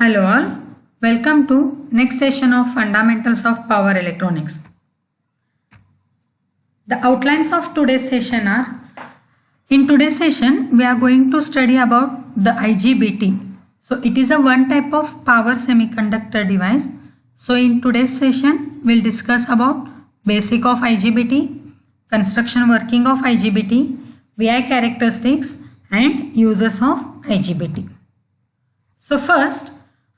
Hello all, welcome to next session of Fundamentals of Power Electronics. The outlines of today's session are, in today's session we are going to study about the IGBT. So it is a one type of power semiconductor device. So in today's session we'll discuss about basic of IGBT, construction working of IGBT, VI characteristics and uses of IGBT. So first,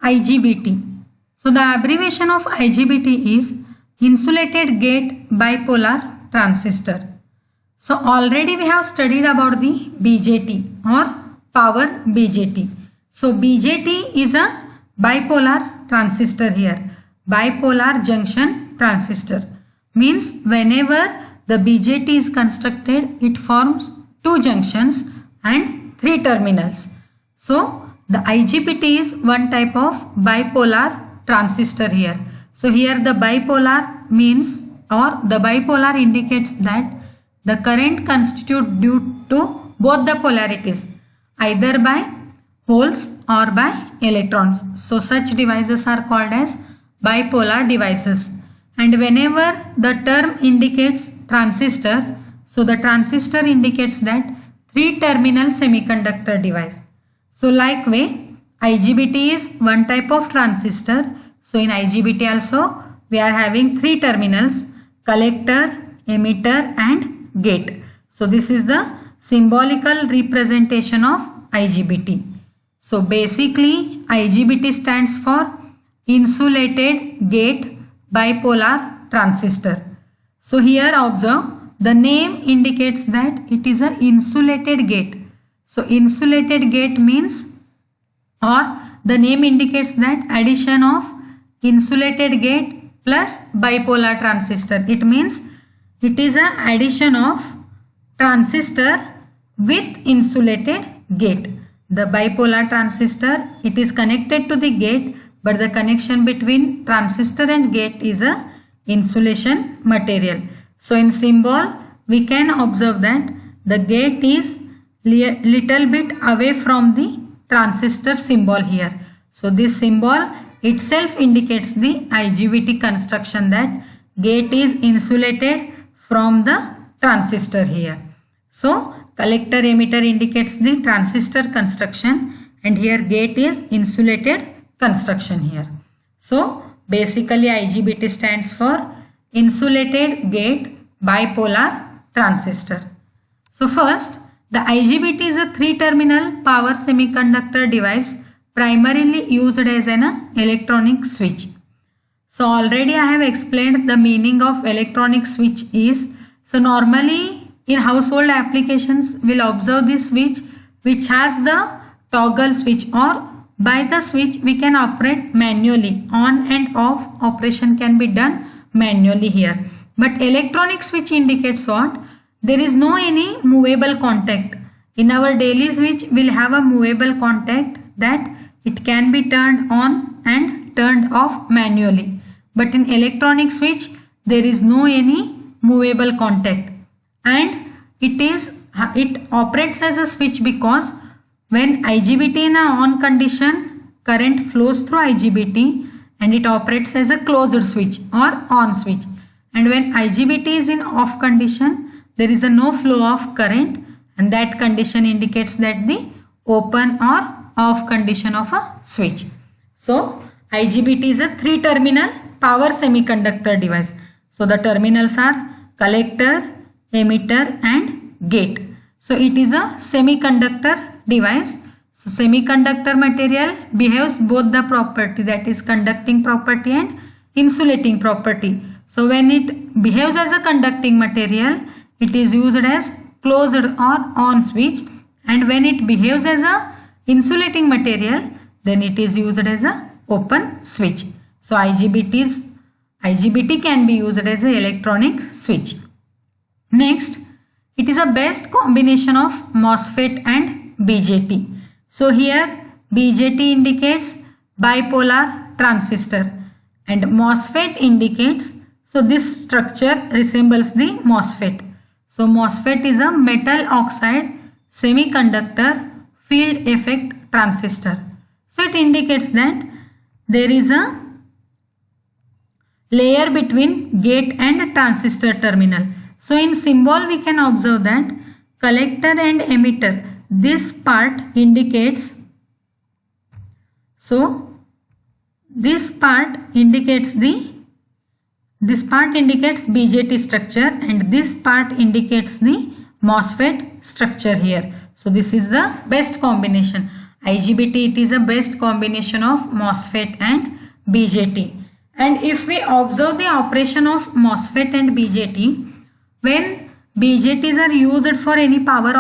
IGBT. So the abbreviation of IGBT is insulated gate bipolar transistor. So already we have studied about the BJT or power BJT. So BJT is a bipolar transistor here. Bipolar junction transistor means whenever the BJT is constructed, it forms two junctions and three terminals. So the IGBT is one type of bipolar transistor here. So here the bipolar means, or the bipolar indicates that the current constituted due to both the polarities, either by holes or by electrons. So such devices are called as bipolar devices. And whenever the term indicates transistor, so the transistor indicates that three terminal semiconductor device. So like way, IGBT is one type of transistor. So in IGBT also we are having three terminals: collector, emitter and gate. So this is the symbolical representation of IGBT. So basically IGBT stands for insulated gate bipolar transistor. So here observe, the name indicates that it is an insulated gate. So insulated gate means, or the name indicates that addition of insulated gate plus bipolar transistor. It means it is an addition of transistor with insulated gate. The bipolar transistor, it is connected to the gate, but the connection between transistor and gate is a insulation material. So in symbol we can observe that the gate is little bit away from the transistor symbol here. So this symbol itself indicates the IGBT construction, that gate is insulated from the transistor here. So collector emitter indicates the transistor construction, and here gate is insulated construction here. So basically IGBT stands for insulated gate bipolar transistor. So first, the IGBT is a three-terminal power semiconductor device primarily used as an electronic switch. So already I have explained the meaning of electronic switch is. So normally in household applications we'll observe this switch which has the toggle switch, or by the switch we can operate manually. On and off operation can be done manually here. But electronic switch indicates what? There is no any movable contact. In our daily switch we'll have a movable contact, that it can be turned on and turned off manually. But in electronic switch there is no any movable contact, and it operates as a switch because when IGBT in a on condition, current flows through IGBT and it operates as a closed switch or on switch. And when IGBT is in off condition, there is a no flow of current, and that condition indicates that the open or off condition of a switch. So IGBT is a three-terminal power semiconductor device. So the terminals are collector, emitter and gate. So it is a semiconductor device. So semiconductor material behaves both the property, that is conducting property and insulating property. So when it behaves as a conducting material, it is used as closed or on switch, and when it behaves as a insulating material, then it is used as a open switch. So IGBT can be used as an electronic switch. Next, it is a best combination of MOSFET and BJT. So here BJT indicates bipolar transistor and MOSFET indicates, so this structure resembles the MOSFET. So MOSFET is a metal oxide semiconductor field effect transistor. So it indicates that there is a layer between gate and transistor terminal. So in symbol we can observe that collector and emitter, this part indicates, so this part indicates BJT structure and this part indicates the MOSFET structure here. So this is the best combination. IGBT, it is a best combination of MOSFET and BJT. And if we observe the operation of MOSFET and BJT, when BJTs are used for any power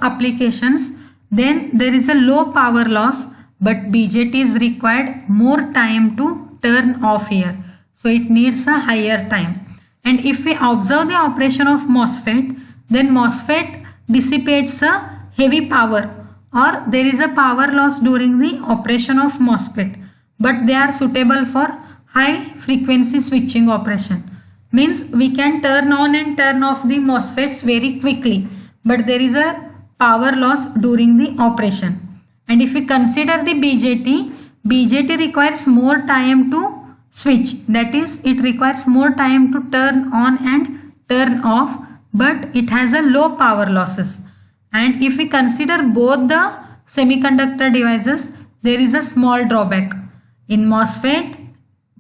applications, then there is a low power loss, but BJT is required more time to turn off here. So it needs a higher time. And if we observe the operation of MOSFET, then MOSFET dissipates a heavy power, or there is a power loss during the operation of MOSFET, but they are suitable for high frequency switching operation. Means we can turn on and turn off the MOSFETs very quickly, but there is a power loss during the operation. And if we consider the BJT requires more time to switch, that is, it requires more time to turn on and turn off, but it has a low power losses. And if we consider both the semiconductor devices, there is a small drawback. In MOSFET,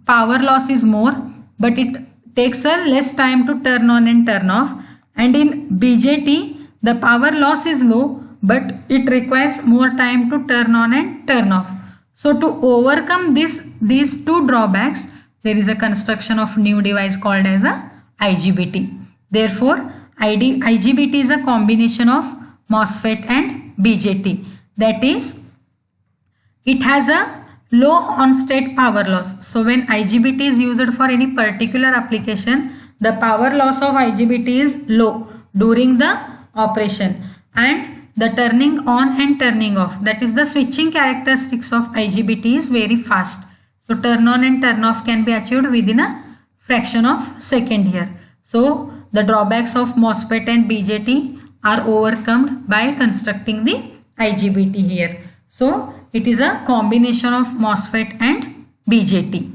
power loss is more, but it takes a less time to turn on and turn off. And in BJT, the power loss is low, but it requires more time to turn on and turn off. So to overcome these two drawbacks, there is a construction of new device called as a IGBT. Therefore, IGBT is a combination of MOSFET and BJT. That is, it has a low on-state power loss. So when IGBT is used for any particular application, the power loss of IGBT is low during the operation, and the turning on and turning off, that is the switching characteristics of IGBT, is very fast. So turn on and turn off can be achieved within a fraction of second here. So the drawbacks of MOSFET and BJT are overcome by constructing the IGBT here. So it is a combination of MOSFET and BJT.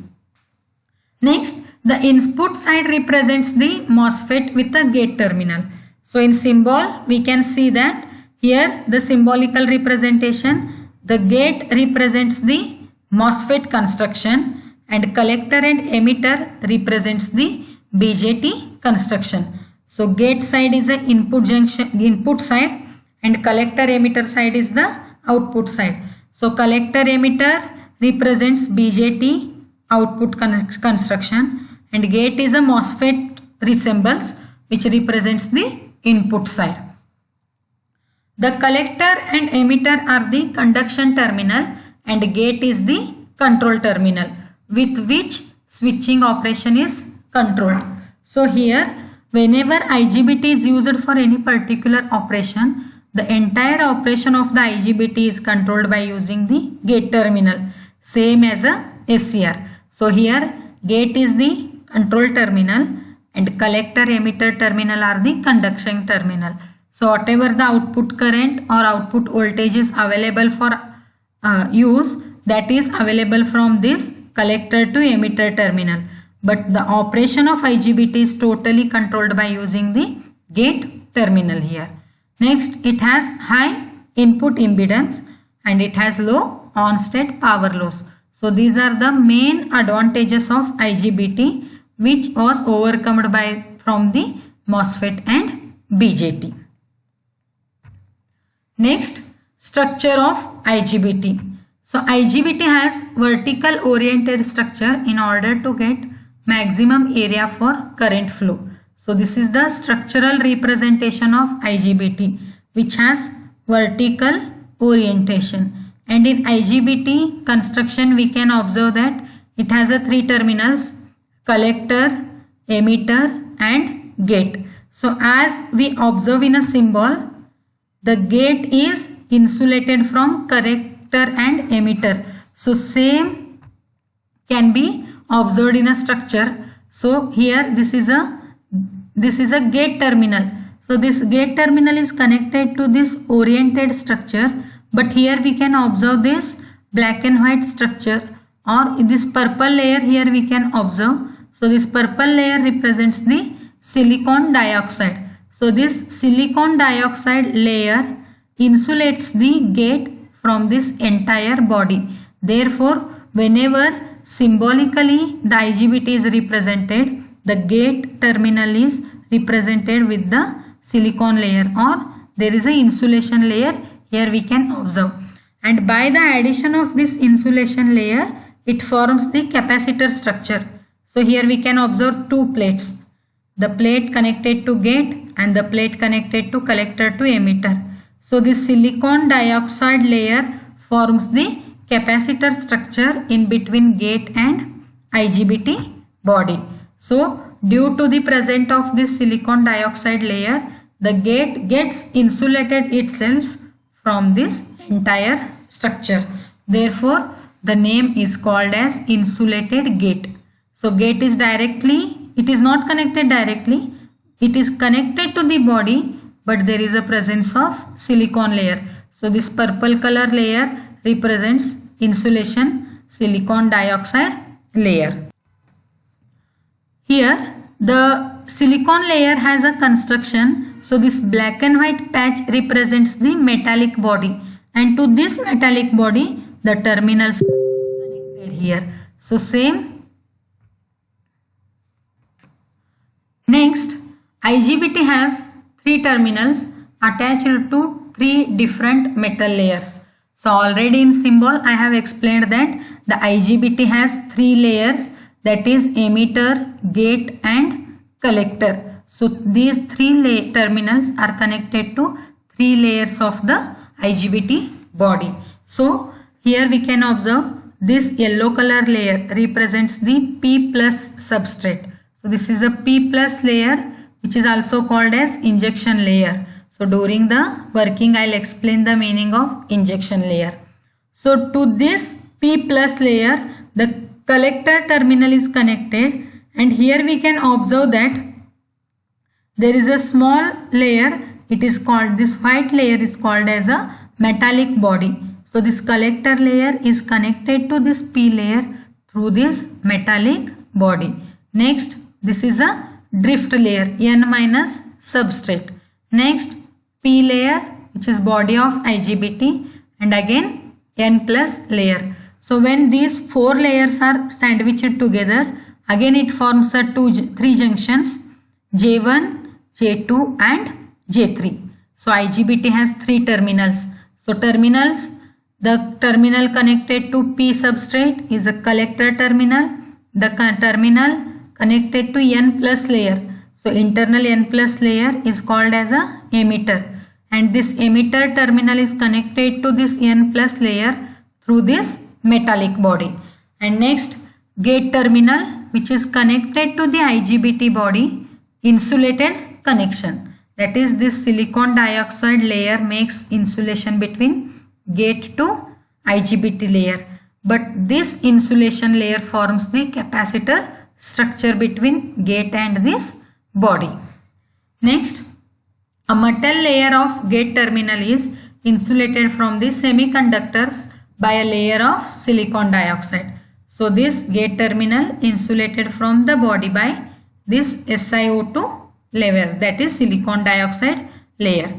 Next, the input side represents the MOSFET with a gate terminal. So in symbol we can see that here the symbolical representation, the gate represents the MOSFET construction and collector and emitter represents the BJT construction. So gate side is the input side, and collector emitter side is the output side. So collector emitter represents BJT output construction, and gate is a MOSFET resembles, which represents the input side. The collector and emitter are the conduction terminal and gate is the control terminal with which switching operation is controlled. So here, whenever IGBT is used for any particular operation, the entire operation of the IGBT is controlled by using the gate terminal, same as a SCR. So here gate is the control terminal and collector emitter terminal are the conduction terminal. So whatever the output current or output voltage is available for use, that is available from this collector to emitter terminal. But the operation of IGBT is totally controlled by using the gate terminal here. Next, it has high input impedance and it has low on-state power loss. So these are the main advantages of IGBT, which was overcome from the MOSFET and BJT. Next, structure of IGBT. So IGBT has vertical oriented structure in order to get maximum area for current flow. So this is the structural representation of IGBT, which has vertical orientation. And in IGBT construction we can observe that it has a 3 terminals: collector, emitter and gate. So as we observe in a symbol, the gate is insulated from collector and emitter. So same can be observed in a structure. So here this is a gate terminal. So this gate terminal is connected to this oriented structure, but here we can observe this black and white structure or this purple layer here we can observe. So this purple layer represents the silicon dioxide. So this silicon dioxide layer insulates the gate from this entire body. Therefore, whenever symbolically the IGBT is represented, the gate terminal is represented with the silicon layer, or there is a insulation layer here we can observe. And by the addition of this insulation layer, it forms the capacitor structure. So here we can observe two plates, the plate connected to gate and the plate connected to collector to emitter. So this silicon dioxide layer forms the capacitor structure in between gate and IGBT body. So due to the presence of this silicon dioxide layer, the gate gets insulated itself from this entire structure. Therefore, the name is called as insulated gate. So gate is it is not connected directly. It is connected to the body, but there is a presence of silicon layer. So this purple color layer represents insulation silicon dioxide layer. Here the silicon layer has a construction. So this black and white patch represents the metallic body, and to this metallic body the terminals are connected here. So same. Next, IGBT has three terminals attached to three different metal layers. So already in symbol I have explained that the IGBT has three layers, that is emitter, gate and collector. So these three terminals are connected to three layers of the IGBT body. So here we can observe this yellow color layer represents the P plus substrate. So this is a P plus layer, which is also called as injection layer. So during the working I'll explain the meaning of injection layer. So to this P plus layer the collector terminal is connected, and here we can observe that there is a small layer, it is called, this white layer is called as a metallic body. So this collector layer is connected to this P layer through this metallic body. Next, this is a drift layer, N minus substrate. Next, P layer, which is body of IGBT, and again N plus layer. So when these four layers are sandwiched together, again it forms a three junctions, J1, J2 and J3. So IGBT has three terminals. So terminals, the terminal connected to P substrate is a collector terminal. The terminal connected to N plus layer, so internal N plus layer, is called as a emitter, and this emitter terminal is connected to this N plus layer through this metallic body. And next, gate terminal, which is connected to the IGBT body, insulated connection, that is this silicon dioxide layer makes insulation between gate to IGBT layer, but this insulation layer forms the capacitor structure between gate and this body. Next, a metal layer of gate terminal is insulated from the semiconductors by a layer of silicon dioxide. So this gate terminal insulated from the body by this SiO2 layer, that is silicon dioxide layer.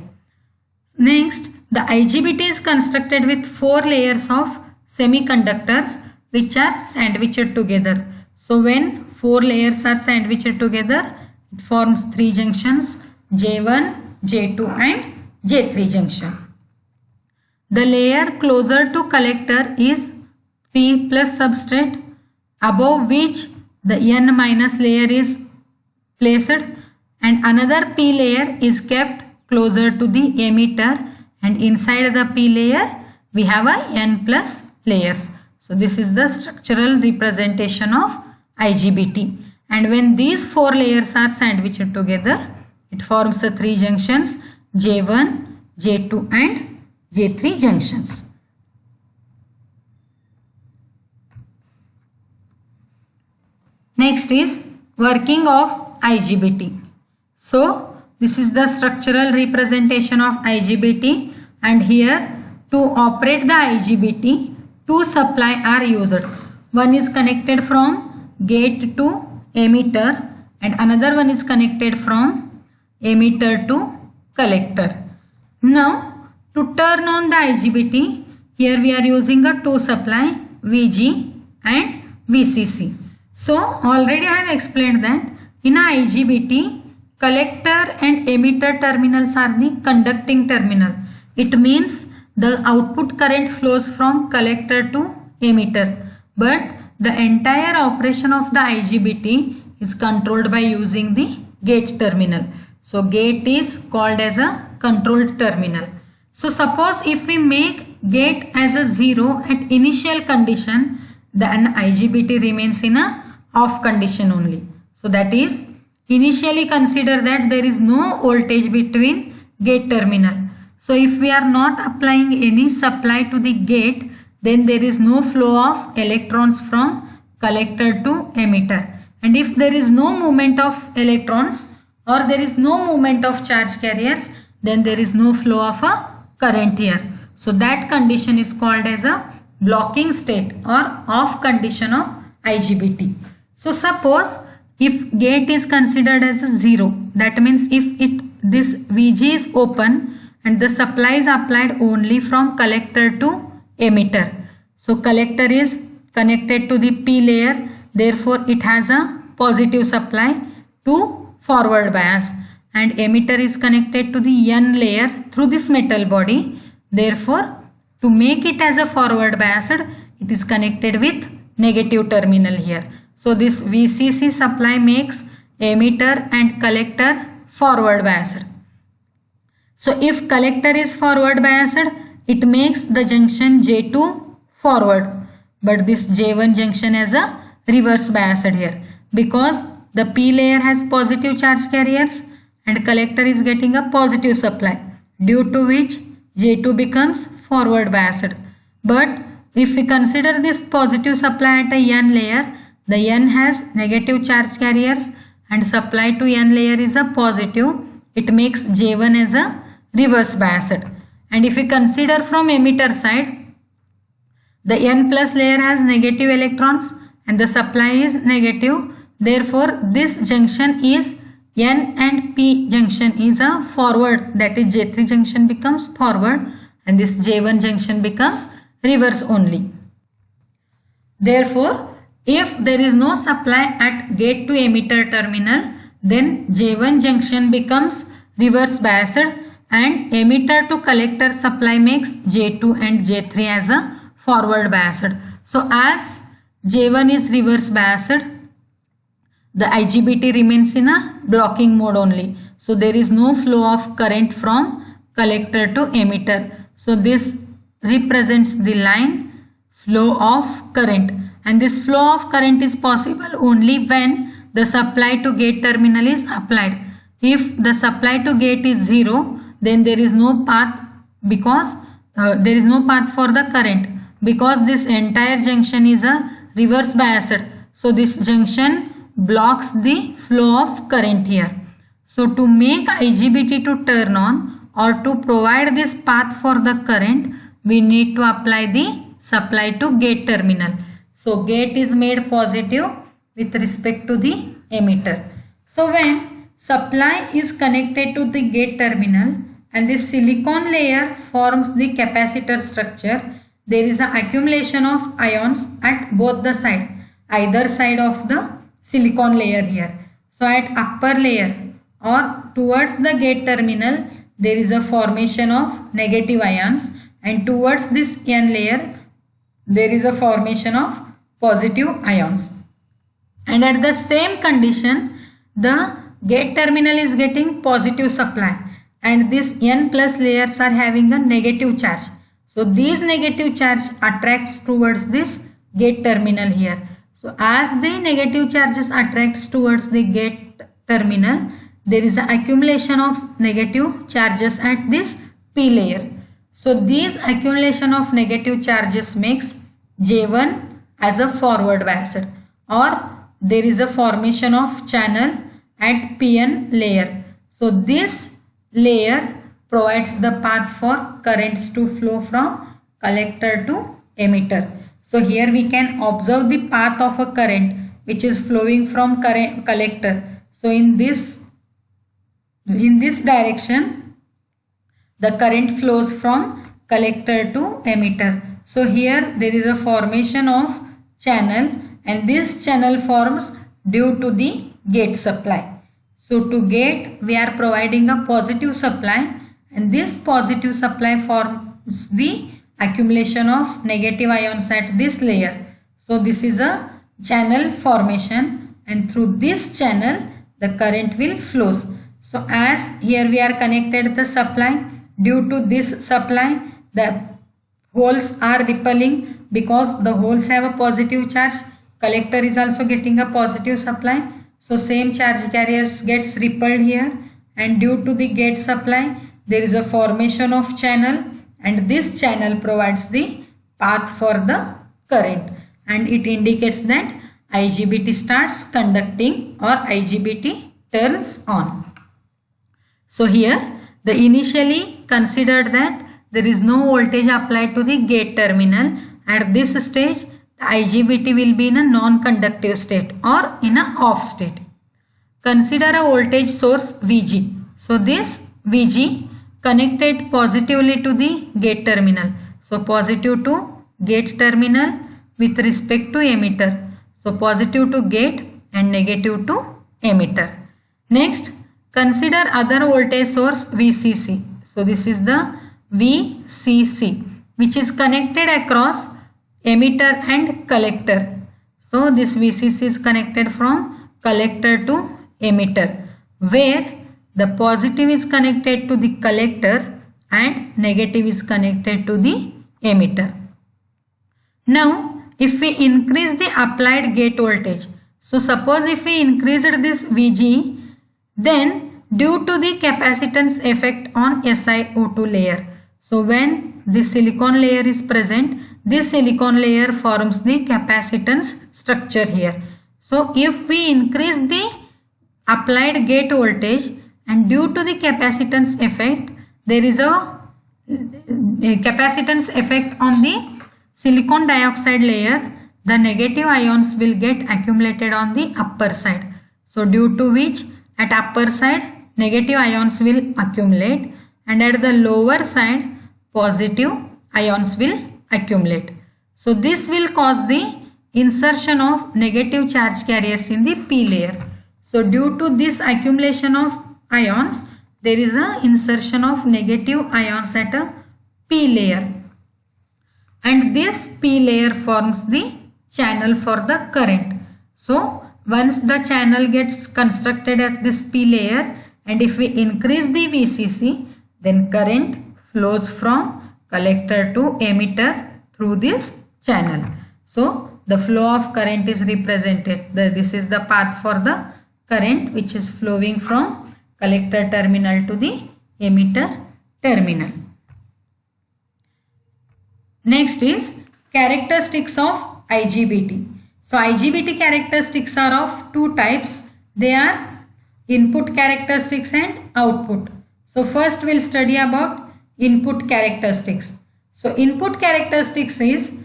Next, the IGBT is constructed with four layers of semiconductors which are sandwiched together. So when four layers are sandwiched together, it forms three junctions, J1, J2 and J3 junction. The layer closer to collector is P plus substrate, above which the N minus layer is placed, and another P layer is kept closer to the emitter, and inside the P layer we have a N plus layers. So this is the structural representation of IGBT, and when these four layers are sandwiched together, it forms the three junctions, J1, J2 and J3 junctions. Next is working of IGBT. So this is the structural representation of IGBT, and here to operate the IGBT, two supply are used. one is connected from gate to emitter and another one is connected from emitter to collector. Now to turn on the IGBT, here we are using a two supply VG and VCC. So already I have explained that in a IGBT, collector and emitter terminals are the conducting terminal. It means the output current flows from collector to emitter, but the entire operation of the IGBT is controlled by using the gate terminal. So gate is called as a controlled terminal. So suppose if we make gate as a 0 at initial condition, then IGBT remains in a off condition only. So that is, initially consider that there is no voltage between gate terminal. So if we are not applying any supply to the gate, then there is no flow of electrons from collector to emitter. And if there is no movement of electrons or there is no movement of charge carriers, then there is no flow of a current here. So that condition is called as a blocking state or off condition of IGBT. So suppose if gate is considered as a 0, that means if this VG is open and the supply is applied only from collector to emitter. So collector is connected to the P layer, therefore it has a positive supply to forward bias, and emitter is connected to the N layer through this metal body, therefore to make it as a forward biased, it is connected with negative terminal here. So this VCC supply makes emitter and collector forward biased. So if collector is forward biased, it makes the junction J2 forward, but this J1 junction as a reverse biased here, because the P layer has positive charge carriers and collector is getting a positive supply, due to which J2 becomes forward biased. But if we consider this positive supply at a N layer, the N has negative charge carriers and supply to N layer is a positive, it makes J1 as a reverse biased. And if we consider from emitter side, the N plus layer has negative electrons and the supply is negative, therefore this junction is N and P junction is a forward, that is J3 junction becomes forward and this J1 junction becomes reverse only. Therefore, if there is no supply at gate to emitter terminal, then J1 junction becomes reverse biased and emitter to collector supply makes J2 and J3 as a forward biased. So as J1 is reverse biased, the IGBT remains in a blocking mode only. So there is no flow of current from collector to emitter. So this represents the line flow of current, and this flow of current is possible only when the supply to gate terminal is applied. If the supply to gate is 0, then there is no path, because there is no path for the current, because this entire junction is a reverse biased. So this junction blocks the flow of current here. So to make IGBT to turn on or to provide this path for the current, we need to apply the supply to gate terminal. So gate is made positive with respect to the emitter. So when supply is connected to the gate terminal and this silicon layer forms the capacitor structure, there is an accumulation of ions at both the side, either side of the silicon layer here. So at upper layer or towards the gate terminal, there is a formation of negative ions, and towards this N layer, there is a formation of positive ions. And at the same condition, the gate terminal is getting positive supply and this N plus layers are having a negative charge. So these negative charge attracts towards this gate terminal here. So as the negative charges attracts towards the gate terminal, there is an accumulation of negative charges at this P layer. So these accumulation of negative charges makes J1 as a forward biased, or there is a formation of channel at PN layer. So this layer provides the path for currents to flow from collector to emitter. So here we can observe the path of a current which is flowing from collector. So in this direction the current flows from collector to emitter. So here there is a formation of channel, and this channel forms due to the gate supply. So to gate we are providing a positive supply, and this positive supply forms the accumulation of negative ions at this layer. So this is a channel formation, and through this channel the current will flows. So as here we are connected the supply, due to this supply the holes are repelling because the holes have a positive charge. Collector is also getting a positive supply. So same charge carriers gets repelled here, and due to the gate supply there is a formation of channel, and this channel provides the path for the current, and it indicates that IGBT starts conducting or IGBT turns on. So here the initially considered that there is no voltage applied to the gate terminal. At this stage the IGBT will be in a non-conductive state or in a off state. Consider a voltage source VG. So this VG connected positively to the gate terminal. So positive to gate terminal with respect to emitter. So positive to gate and negative to emitter. Next, consider other voltage source VCC. So this is the VCC which is connected across emitter and collector. So this VCC is connected from collector to emitter, where the positive is connected to the collector and negative is connected to the emitter. Now if we increase the applied gate voltage, so suppose if we increased this VG, then due to the capacitance effect on SiO2 layer, so when this silicon layer is present, this silicon layer forms the capacitance structure here. So if we increase the applied gate voltage, and due to the capacitance effect there is a capacitance effect on the silicon dioxide layer, the negative ions will get accumulated on the upper side. So due to which at upper side negative ions will accumulate, and at the lower side positive ions will accumulate. So this will cause the insertion of negative charge carriers in the P layer. So due to this accumulation of ions, there is a insertion of negative ions at a P layer, and this P layer forms the channel for the current. So once the channel gets constructed at this P layer, and if we increase the VCC, then current flows from collector to emitter through this channel. So the flow of current is represented. This is the path for the current which is flowing from collector terminal to the emitter terminal. Next is characteristics of IGBT. So IGBT characteristics are of two types. They are input characteristics and output. So first we'll study about input characteristics. So input characteristics is,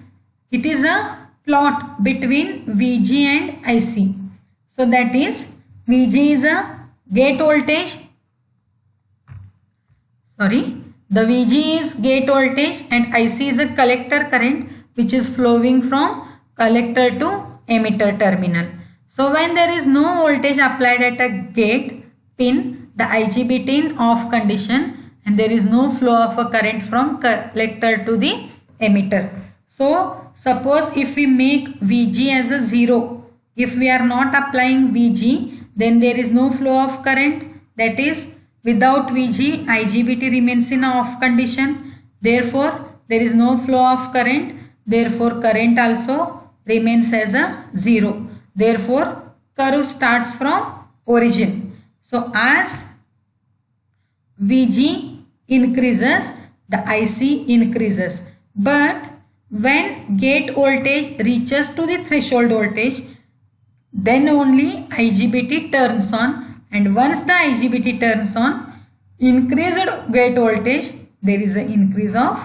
it is a plot between VG and IC. So that is, VG is a gate voltage. The VG is gate voltage and IC is a collector current which is flowing from collector to emitter terminal. So when there is no voltage applied at a gate pin, the IGBT in off condition, and there is no flow of a current from collector to the emitter. So suppose if we make VG as a 0, if we are not applying VG, then there is no flow of current. That is, without VG, IGBT remains in off condition. Therefore, there is no flow of current. Therefore, current also remains as a 0. Therefore, curve starts from origin. So as VG increases, the IC increases. But when gate voltage reaches to the threshold voltage, then only IGBT turns on, and once the IGBT turns on, increased gate voltage, there is an increase of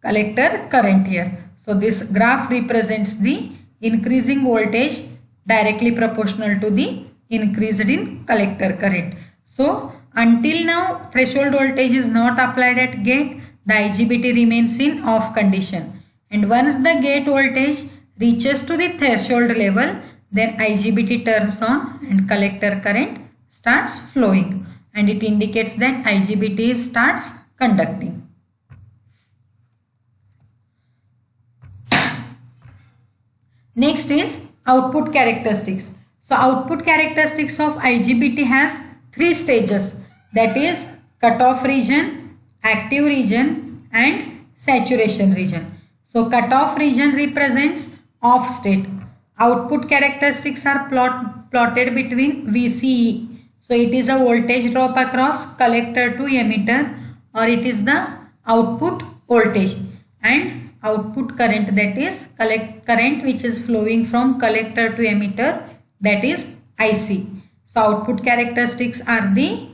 collector current here. So this graph represents the increasing voltage directly proportional to the increase in collector current. So until now threshold voltage is not applied at gate, the IGBT remains in off condition, and once the gate voltage reaches to the threshold level, then IGBT turns on and collector current starts flowing, and it indicates that IGBT starts conducting. Next is output characteristics. So output characteristics of IGBT has three stages, that is cutoff region, active region and saturation region. So cutoff region represents off state. Output characteristics are plotted between VCE. So it is a voltage drop across collector to emitter, or it is the output voltage, and output current, that is current which is flowing from collector to emitter, that is IC. So output characteristics are the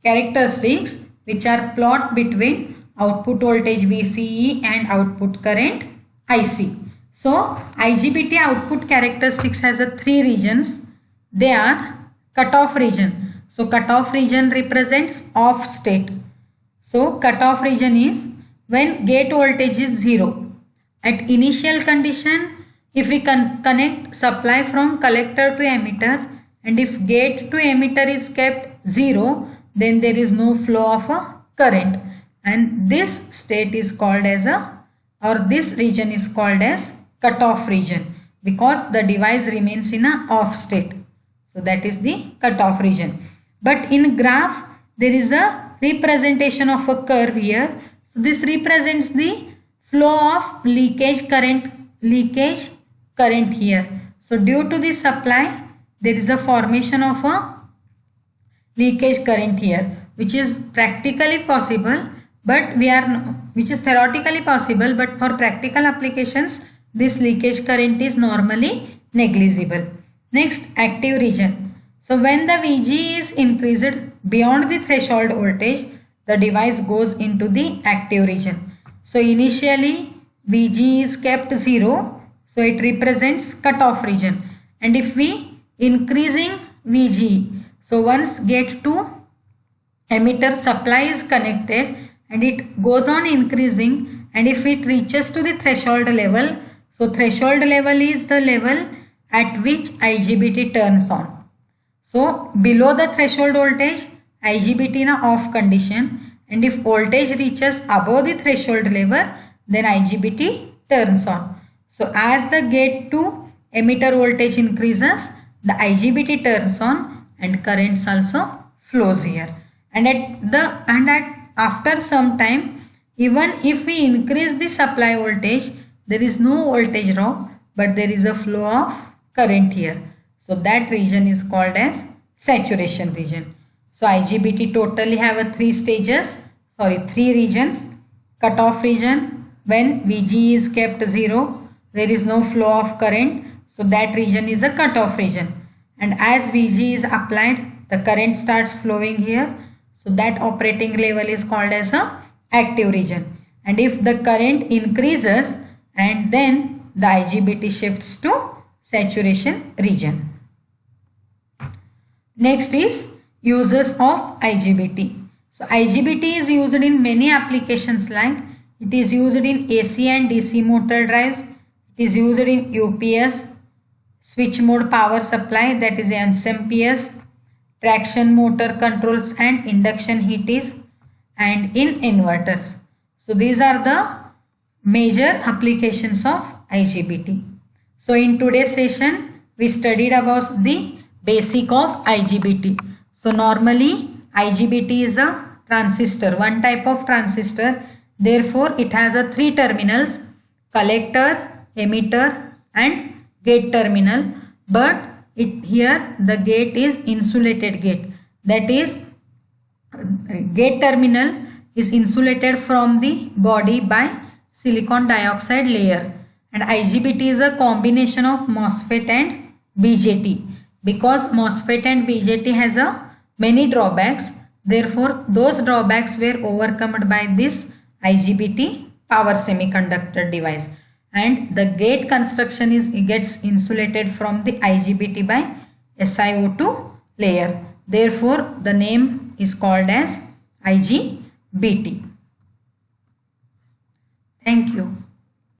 characteristics which are plot between output voltage VCE and output current IC. So IGBT output characteristics has a three regions. They are cutoff region. So cutoff region represents off state. So cutoff region is when gate voltage is 0. At initial condition, if we connect supply from collector to emitter, and if gate to emitter is kept 0, then there is no flow of a current, and this state is called as this region is called as cutoff region, because the device remains in a off state. So that is the cutoff region. But in graph there is a representation of a curve here. So this represents the flow of leakage current here. So due to the supply there is a formation of a leakage current here, which is practically possible, but which is theoretically possible, but for practical applications this leakage current is normally negligible. Next, active region. So when the VG is increased beyond the threshold voltage, the device goes into the active region. So initially VG is kept 0, so it represents cutoff region, and if we increasing VG, so once gate to emitter supply is connected and it goes on increasing, and if it reaches to the threshold level, so threshold level is the level at which IGBT turns on. So below the threshold voltage, IGBT in a off condition, and if voltage reaches above the threshold level, then IGBT turns on. So as the gate to emitter voltage increases, the IGBT turns on and currents also flows here. And after some time, even if we increase the supply voltage, there is no voltage drop, but there is a flow of current here. So that region is called as saturation region. So IGBT totally have three regions. Cutoff region, when VG is kept 0, there is no flow of current, so that region is a cutoff region. And as VG is applied, the current starts flowing here, so that operating level is called as a active region. And if the current increases, and then the IGBT shifts to saturation region. Next is uses of IGBT. So IGBT is used in many applications, like it is used in AC and DC motor drives, it is used in UPS, switch mode power supply, that is SMPS, traction motor controls and induction heaters, and in inverters. So these are the major applications of IGBT. So in today's session we studied about the basic of IGBT. So normally IGBT is a transistor, one type of transistor. Therefore it has three terminals: collector, emitter and gate terminal. But here the gate is insulated gate. That is, gate terminal is insulated from the body by silicon dioxide layer. And IGBT is a combination of MOSFET and BJT. Because MOSFET and BJT has many drawbacks, therefore those drawbacks were overcome by this IGBT power semiconductor device. and the gate construction gets insulated from the IGBT by SiO2 layer. Therefore, the name is called as IGBT. Thank you.